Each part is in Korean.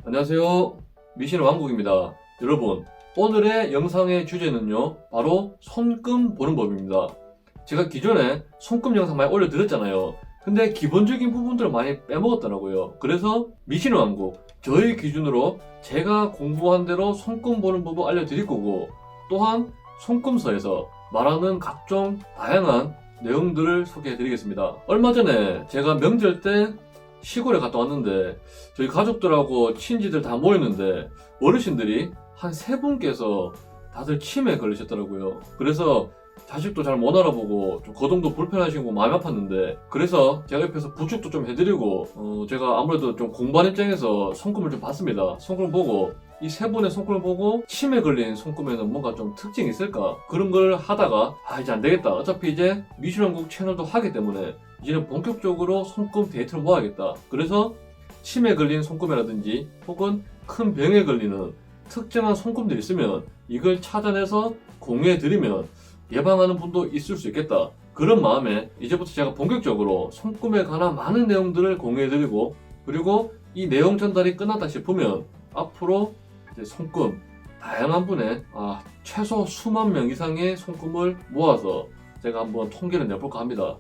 안녕하세요. 미신의 왕국입니다. 여러분, 오늘의 영상의 주제는요, 바로 손금 보는 법입니다. 제가 기존에 손금 영상 많이 올려드렸잖아요. 근데 기본적인 부분들을 많이 빼먹었더라고요. 그래서 미신의 왕국, 저희 기준으로 제가 공부한 대로 손금 보는 법을 알려드릴 거고, 또한 손금서에서 말하는 각종 다양한 내용들을 소개해드리겠습니다. 얼마 전에 제가 명절 때 시골에 갔다 왔는데 저희 가족들하고 친지들 다 모였는데 어르신들이 한 세 분께서 다들 치매에 걸리셨더라고요. 그래서 자식도 잘 못 알아보고 좀 거동도 불편하시고 마음이 아팠는데, 그래서 제가 옆에서 부축도 좀 해드리고 제가 아무래도 좀 공부하는 입장에서 손금을 좀 봤습니다. 손금 보고 이 세 분의 손금을 보고 치매 걸린 손금에는 뭔가 좀 특징이 있을까, 그런 걸 하다가 이제 안 되겠다, 어차피 이제 미술왕국 채널도 하기 때문에 이제는 본격적으로 손금 데이터를 모아야겠다. 그래서 치매 걸린 손금이라든지 혹은 큰 병에 걸리는 특정한 손금들이 있으면 이걸 찾아내서 공유해드리면 예방하는 분도 있을 수 있겠다. 그런 마음에 이제부터 제가 본격적으로 손금에 관한 많은 내용들을 공유해드리고, 그리고 이 내용 전달이 끝났다 싶으면 앞으로 이제 손금 다양한 분의 최소 수만 명 이상의 손금을 모아서 제가 한번 통계를 내볼까 합니다.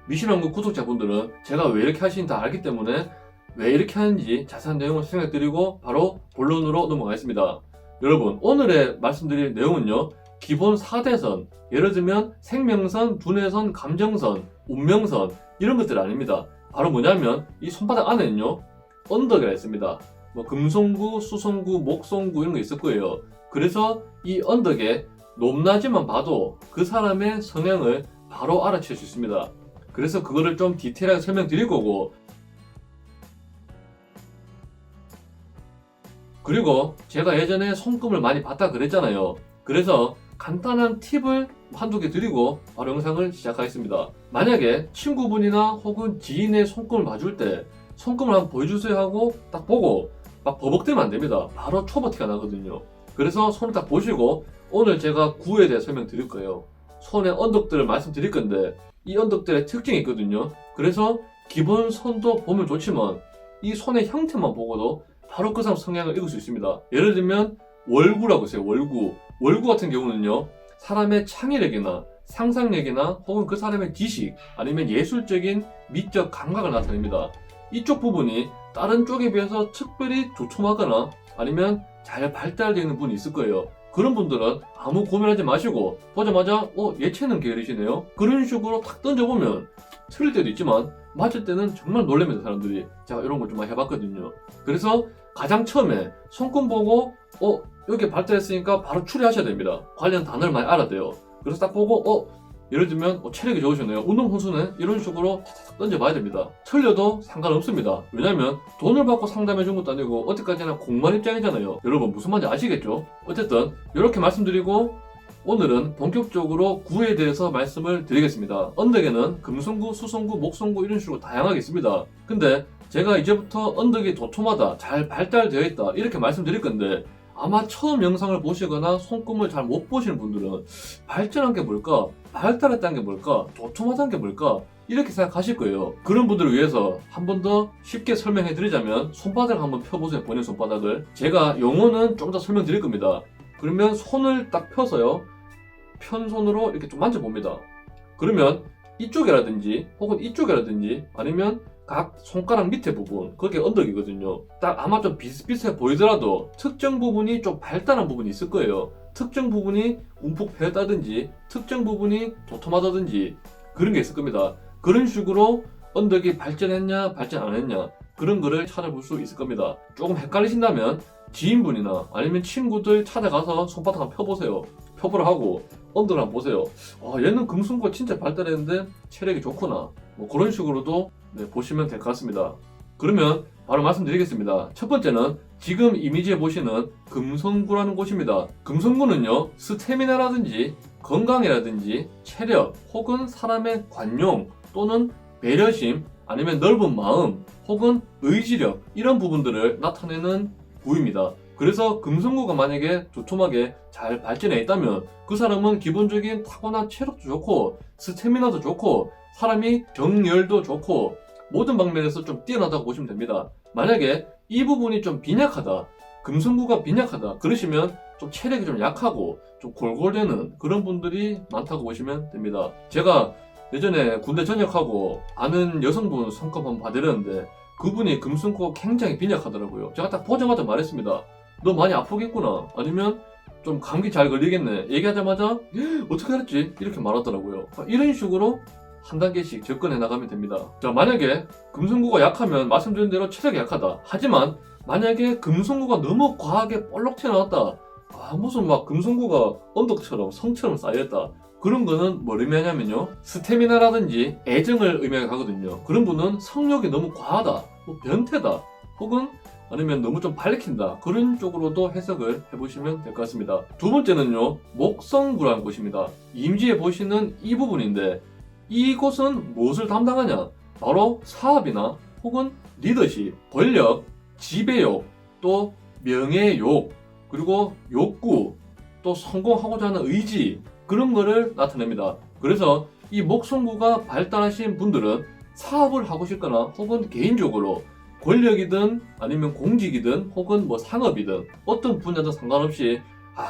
미신왕국 구독자분들은 제가 왜 이렇게 하시는지 다 알기 때문에 왜 이렇게 하는지 자세한 내용을 설명해드리고 바로 본론으로 넘어가겠습니다. 여러분, 오늘의 말씀드릴 내용은요, 기본 4대선, 예를 들면 생명선, 두뇌선, 감정선, 운명선, 이런 것들 아닙니다. 바로 뭐냐면 이 손바닥 안에는요 언덕이라 있습니다. 금송구, 수송구, 목송구 이런 거 있을 거예요. 그래서 이 언덕에 높낮이만 봐도 그 사람의 성향을 바로 알아챌 수 있습니다. 그래서 그거를 좀 디테일하게 설명드릴 거고, 그리고 제가 예전에 손금을 많이 봤다 그랬잖아요. 그래서 간단한 팁을 한두 개 드리고 바로 영상을 시작하겠습니다. 만약에 친구분이나 혹은 지인의 손금을 봐줄 때 손금을 한번 보여주세요 하고 딱 보고 막 버벅대면 안 됩니다. 바로 초버티가 나거든요. 그래서 손을 딱 보시고 오늘 제가 구에 대해 설명드릴 거예요. 손의 언덕들을 말씀드릴 건데 이 언덕들의 특징이 있거든요. 그래서 기본 선도 보면 좋지만 이 손의 형태만 보고도 바로 그 사람 성향을 읽을 수 있습니다. 예를 들면 월구라고 있어요. 월구 같은 경우는요, 사람의 창의력이나 상상력이나 혹은 그 사람의 지식 아니면 예술적인 미적 감각을 나타냅니다. 이쪽 부분이 다른 쪽에 비해서 특별히 두툼하거나 아니면 잘 발달되어 있는 분이 있을 거예요. 그런 분들은 아무 고민하지 마시고 보자마자 예체능 계열이시네요, 그런 식으로 탁 던져보면 틀릴 때도 있지만 맞을 때는 정말 놀랍니다. 사람들이. 제가 이런 걸 좀 많이 해봤거든요. 그래서 가장 처음에 손금 보고 여기 발달했으니까 바로 추리하셔야 됩니다. 관련 단어를 많이 알아야 돼요. 그래서 딱 보고 예를 들면 체력이 좋으셨네요, 운동선수네, 이런 식으로 탁탁 던져봐야 됩니다. 틀려도 상관없습니다. 왜냐면 돈을 받고 상담해 준 것도 아니고 어디까지나 공무원 입장이잖아요. 여러분 무슨 말인지 아시겠죠? 어쨌든 이렇게 말씀드리고 오늘은 본격적으로 구에 대해서 말씀을 드리겠습니다. 언덕에는 금송구, 수송구, 목송구 이런 식으로 다양하게 있습니다. 근데 제가 이제부터 언덕이 도톰하다, 잘 발달되어 있다 이렇게 말씀드릴 건데, 아마 처음 영상을 보시거나 손금을 잘 못 보시는 분들은 발전한 게 뭘까? 발달했다는 게 뭘까? 도톰하다는 게 뭘까? 이렇게 생각하실 거예요. 그런 분들을 위해서 한 번 더 쉽게 설명해 드리자면 손바닥을 한번 펴보세요. 본인 손바닥을. 제가 용어는 좀 더 설명드릴 겁니다. 그러면 손을 딱 펴서요, 편 손으로 이렇게 좀 만져봅니다. 그러면 이쪽이라든지 혹은 이쪽이라든지 아니면 각 손가락 밑에 부분, 그게 언덕이거든요. 딱 아마 좀 비슷비슷해 보이더라도 특정 부분이 좀 발달한 부분이 있을 거예요. 특정 부분이 움푹 패였다든지 특정 부분이 도톰하다든지 그런 게 있을 겁니다. 그런 식으로 언덕이 발전했냐 발전 안 했냐 그런 거를 찾아볼 수 있을 겁니다. 조금 헷갈리신다면 지인분이나 아니면 친구들 찾아가서 손바닥 한번 펴보세요. 펴보라 하고 언덕을 한번 보세요. 얘는 금손과 진짜 발달했는데 체력이 좋구나, 그런 식으로도 보시면 될 것 같습니다. 그러면 바로 말씀드리겠습니다. 첫 번째는 지금 이미지에 보시는 금성구라는 곳입니다. 금성구는요, 스태미나라든지 건강이라든지 체력 혹은 사람의 관용 또는 배려심 아니면 넓은 마음 혹은 의지력 이런 부분들을 나타내는 구입니다. 그래서 금성구가 만약에 두툼하게 잘 발전해 있다면 그 사람은 기본적인 타고난 체력도 좋고 스태미나도 좋고 사람이 정열도 좋고 모든 방면에서 좀 뛰어나다고 보시면 됩니다. 만약에 이 부분이 좀 빈약하다, 금성구가 빈약하다 그러시면 좀 체력이 좀 약하고 좀 골골대는 그런 분들이 많다고 보시면 됩니다. 제가 예전에 군대 전역하고 아는 여성분 성과 한번 봐드렸는데 그분이 금성구가 굉장히 빈약하더라고요. 제가 딱 보자마자 말했습니다. 너 많이 아프겠구나, 아니면 좀 감기 잘 걸리겠네. 얘기하자마자 어떻게 알았지? 이렇게 말하더라고요. 이런 식으로 한 단계씩 접근해 나가면 됩니다. 자, 만약에 금성구가 약하면 말씀드린 대로 체력이 약하다. 하지만 만약에 금성구가 너무 과하게 볼록 튀어나왔다, 무슨 막 금성구가 언덕처럼 성처럼 쌓여있다, 그런 거는 뭘 의미하냐면요, 스태미나라든지 애정을 의미하거든요. 그런 분은 성욕이 너무 과하다, 뭐 변태다, 혹은 아니면 너무 좀 발리킨다, 그런 쪽으로도 해석을 해보시면 될 것 같습니다. 두 번째는요, 목성구라는 곳입니다. 임지에 보시는 이 부분인데 이곳은 무엇을 담당하냐? 바로 사업이나 혹은 리더십, 권력, 지배욕, 또 명예욕, 그리고 욕구, 또 성공하고자 하는 의지, 그런 거를 나타냅니다. 그래서 이 목성구가 발달하신 분들은 사업을 하고 싶거나 혹은 개인적으로 권력이든 아니면 공직이든 혹은 뭐 산업이든 어떤 분야든 상관없이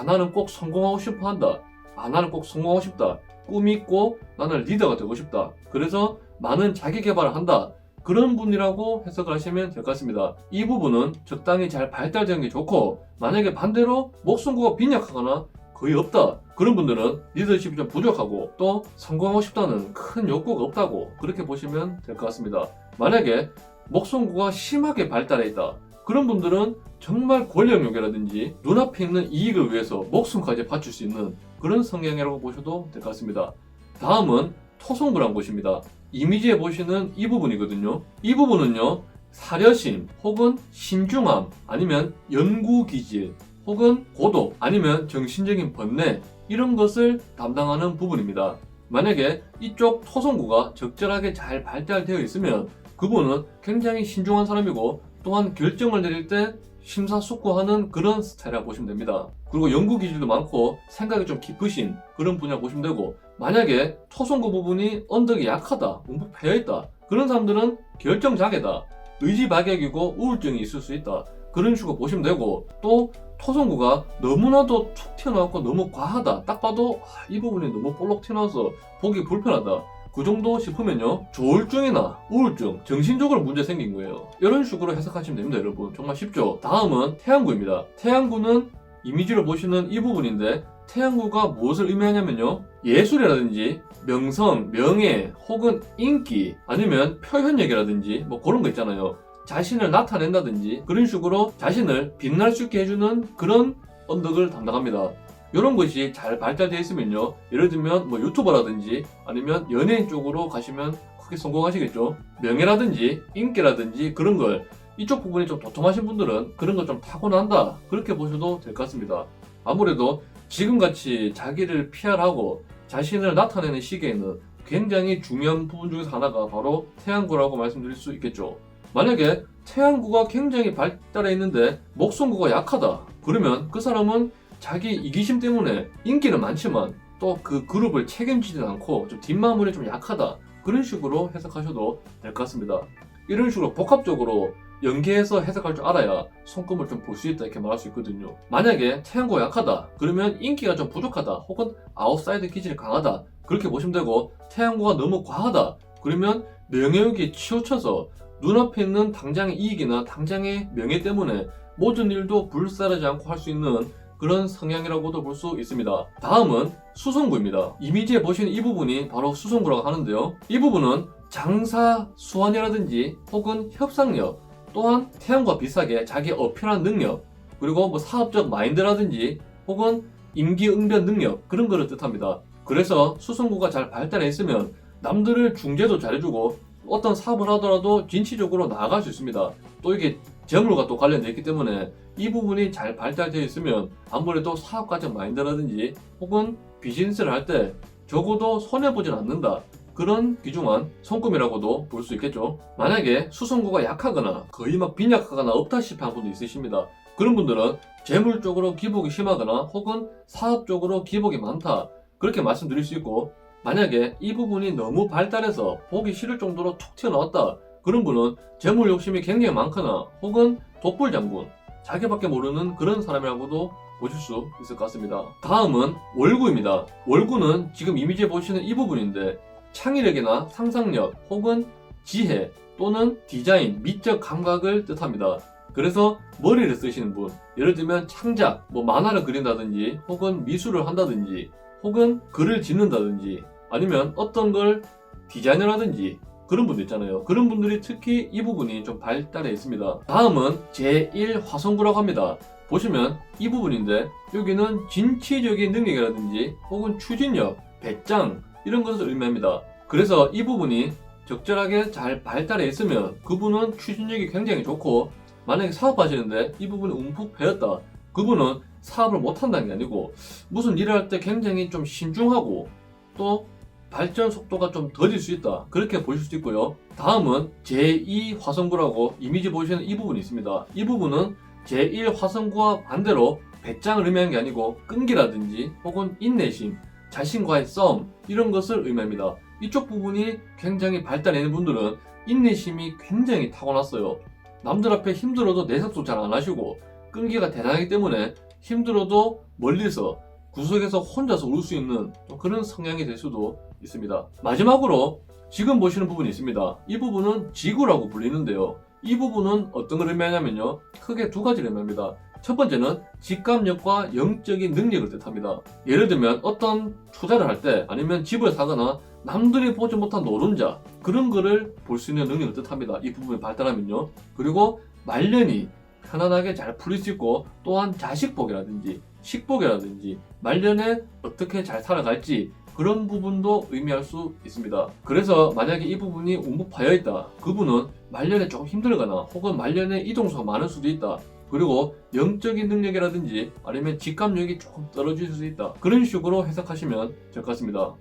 나는 꼭 성공하고 싶어 한다, 나는 꼭 성공하고 싶다, 꿈이 있고 나는 리더가 되고 싶다, 그래서 많은 자기 개발을 한다, 그런 분이라고 해석을 하시면 될 것 같습니다. 이 부분은 적당히 잘 발달되는 게 좋고, 만약에 반대로 목성구가 빈약하거나 거의 없다, 그런 분들은 리더십이 좀 부족하고 또 성공하고 싶다는 큰 욕구가 없다고 그렇게 보시면 될 것 같습니다. 만약에 목성구가 심하게 발달해 있다, 그런 분들은 정말 권력욕이라든지 눈앞에 있는 이익을 위해서 목숨까지 바칠 수 있는 그런 성향이라고 보셔도 될 것 같습니다. 다음은 토성구라는 곳입니다. 이미지에 보시는 이 부분이거든요. 이 부분은요, 사려심 혹은 신중함, 아니면 연구기질, 혹은 고독, 아니면 정신적인 번뇌, 이런 것을 담당하는 부분입니다. 만약에 이쪽 토성구가 적절하게 잘 발달되어 있으면 그분은 굉장히 신중한 사람이고, 또한 결정을 내릴 때 심사숙고하는 그런 스타일이라고 보시면 됩니다. 그리고 연구 기질도 많고 생각이 좀 깊으신 그런 분이라고 보시면 되고, 만약에 토성구 부분이 언덕이 약하다, 움푹 패여있다, 그런 사람들은 결정장애다, 의지박약이고 우울증이 있을 수 있다, 그런 식으로 보시면 되고, 또 토성구가 너무나도 툭 튀어나왔고 너무 과하다, 딱 봐도 이 부분이 너무 볼록 튀어나와서 보기 불편하다, 그 정도 싶으면요, 조울증이나 우울증, 정신적으로 문제 생긴 거예요. 이런 식으로 해석하시면 됩니다, 여러분. 정말 쉽죠? 다음은 태양구입니다. 태양구는 이미지로 보시는 이 부분인데, 태양구가 무엇을 의미하냐면요, 예술이라든지 명성, 명예, 혹은 인기, 아니면 표현력이라든지 뭐 그런 거 있잖아요. 자신을 나타낸다든지 그런 식으로 자신을 빛날 수 있게 해주는 그런 언덕을 담당합니다. 이런 것이 잘 발달되어 있으면요, 예를 들면 뭐 유튜버라든지 아니면 연예인 쪽으로 가시면 크게 성공하시겠죠. 명예라든지 인기라든지 그런 걸, 이쪽 부분이 좀 도톰하신 분들은 그런 걸 좀 타고난다, 그렇게 보셔도 될 것 같습니다. 아무래도 지금같이 자기를 PR하고 자신을 나타내는 시기에는 굉장히 중요한 부분 중에서 하나가 바로 태양구라고 말씀드릴 수 있겠죠. 만약에 태양구가 굉장히 발달해 있는데 목성구가 약하다, 그러면 그 사람은 자기 이기심 때문에 인기는 많지만 또 그 그룹을 책임지진 않고 좀 뒷마무리 좀 약하다, 그런 식으로 해석하셔도 될 것 같습니다. 이런 식으로 복합적으로 연계해서 해석할 줄 알아야 손금을 좀 볼 수 있다, 이렇게 말할 수 있거든요. 만약에 태양구가 약하다, 그러면 인기가 좀 부족하다, 혹은 아웃사이드 기질이 강하다, 그렇게 보시면 되고, 태양구가 너무 과하다, 그러면 명예욕이 치우쳐서 눈앞에 있는 당장의 이익이나 당장의 명예 때문에 모든 일도 불사르지 않고 할 수 있는 그런 성향이라고도 볼 수 있습니다. 다음은 수성구입니다. 이미지에 보시는 이 부분이 바로 수성구라고 하는데요, 이 부분은 장사 수완이라든지 혹은 협상력, 또한 태양과 비슷하게 자기 어필한 능력, 그리고 뭐 사업적 마인드라든지 혹은 임기응변 능력, 그런 거를 뜻합니다. 그래서 수성구가 잘 발달해 있으면 남들을 중재도 잘해주고 어떤 사업을 하더라도 진취적으로 나아갈 수 있습니다. 또 이게 재물과 또 관련되어 있기 때문에 이 부분이 잘 발달되어 있으면 아무래도 사업가적 마인드라든지 혹은 비즈니스를 할 때 적어도 손해보진 않는다, 그런 귀중한 손금이라고도 볼 수 있겠죠. 만약에 수성구가 약하거나 거의 막 빈약하거나 없다시피 한 분도 있으십니다. 그런 분들은 재물 쪽으로 기복이 심하거나 혹은 사업 쪽으로 기복이 많다, 그렇게 말씀드릴 수 있고, 만약에 이 부분이 너무 발달해서 보기 싫을 정도로 툭 튀어나왔다, 그런 분은 재물 욕심이 굉장히 많거나 혹은 독불 장군, 자기밖에 모르는 그런 사람이라고도 보실 수 있을 것 같습니다. 다음은 월구입니다. 월구는 지금 이미지에 보시는 이 부분인데 창의력이나 상상력 혹은 지혜 또는 디자인, 미적 감각을 뜻합니다. 그래서 머리를 쓰시는 분, 예를 들면 창작, 만화를 그린다든지 혹은 미술을 한다든지 혹은 글을 짓는다든지 아니면 어떤 걸 디자인을 하든지 그런 분들 있잖아요. 그런 분들이 특히 이 부분이 좀 발달해 있습니다. 다음은 제1화성구라고 합니다. 보시면 이 부분인데 여기는 진취적인 능력이라든지 혹은 추진력, 배짱 이런 것을 의미합니다. 그래서 이 부분이 적절하게 잘 발달해 있으면 그분은 추진력이 굉장히 좋고 만약에 사업하시는데 이 부분이 움푹 패였다. 그분은 사업을 못한다는 게 아니고 무슨 일을 할 때 굉장히 좀 신중하고 또 발전 속도가 좀 더딜 수 있다. 그렇게 보실 수 있고요. 다음은 제2화성구라고 이미지 보시는 이 부분이 있습니다. 이 부분은 제1화성구와 반대로 배짱을 의미하는 게 아니고 끈기라든지 혹은 인내심, 자신과의 싸움 이런 것을 의미합니다. 이쪽 부분이 굉장히 발달해 있는 분들은 인내심이 굉장히 타고났어요. 남들 앞에 힘들어도 내색도 잘 안 하시고 끈기가 대단하기 때문에 힘들어도 멀리서 구석에서 혼자서 울 수 있는 그런 성향이 될 수도 있습니다. 마지막으로 지금 보시는 부분이 있습니다. 이 부분은 지구라고 불리는데요. 이 부분은 어떤 걸 의미하냐면요. 크게 두 가지를 의미합니다. 첫 번째는 직감력과 영적인 능력을 뜻합니다. 예를 들면 어떤 투자를 할 때 아니면 집을 사거나 남들이 보지 못한 노른자 그런 거를 볼 수 있는 능력을 뜻합니다. 이 부분이 발달하면요. 그리고 말년이 편안하게 잘 풀릴 수 있고 또한 자식복이라든지 식복이라든지 말년에 어떻게 잘 살아갈지 그런 부분도 의미할 수 있습니다. 그래서 만약에 이 부분이 움푹 파여있다. 그분은 말년에 조금 힘들거나 혹은 말년에 이동수가 많을 수도 있다. 그리고 영적인 능력이라든지 아니면 직감력이 조금 떨어질 수 있다. 그런 식으로 해석하시면 될 것 같습니다.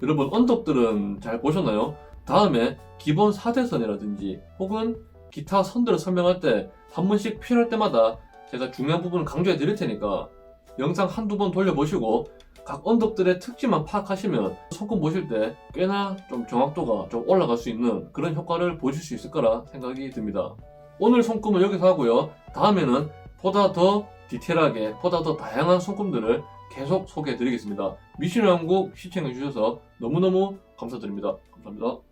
여러분 언덕들은 잘 보셨나요? 다음에 기본 4대선이라든지 혹은 기타 선들을 설명할 때 한 번씩 필요할 때마다 제가 중요한 부분을 강조해 드릴 테니까 영상 한두 번 돌려보시고 각 언덕들의 특징만 파악하시면 손금 보실 때 꽤나 좀 정확도가 좀 올라갈 수 있는 그런 효과를 보실 수 있을 거라 생각이 듭니다. 오늘 손금은 여기서 하고요. 다음에는 보다 더 디테일하게 보다 더 다양한 손금들을 계속 소개해 드리겠습니다. 미신의 왕국 시청해 주셔서 너무너무 감사드립니다. 감사합니다.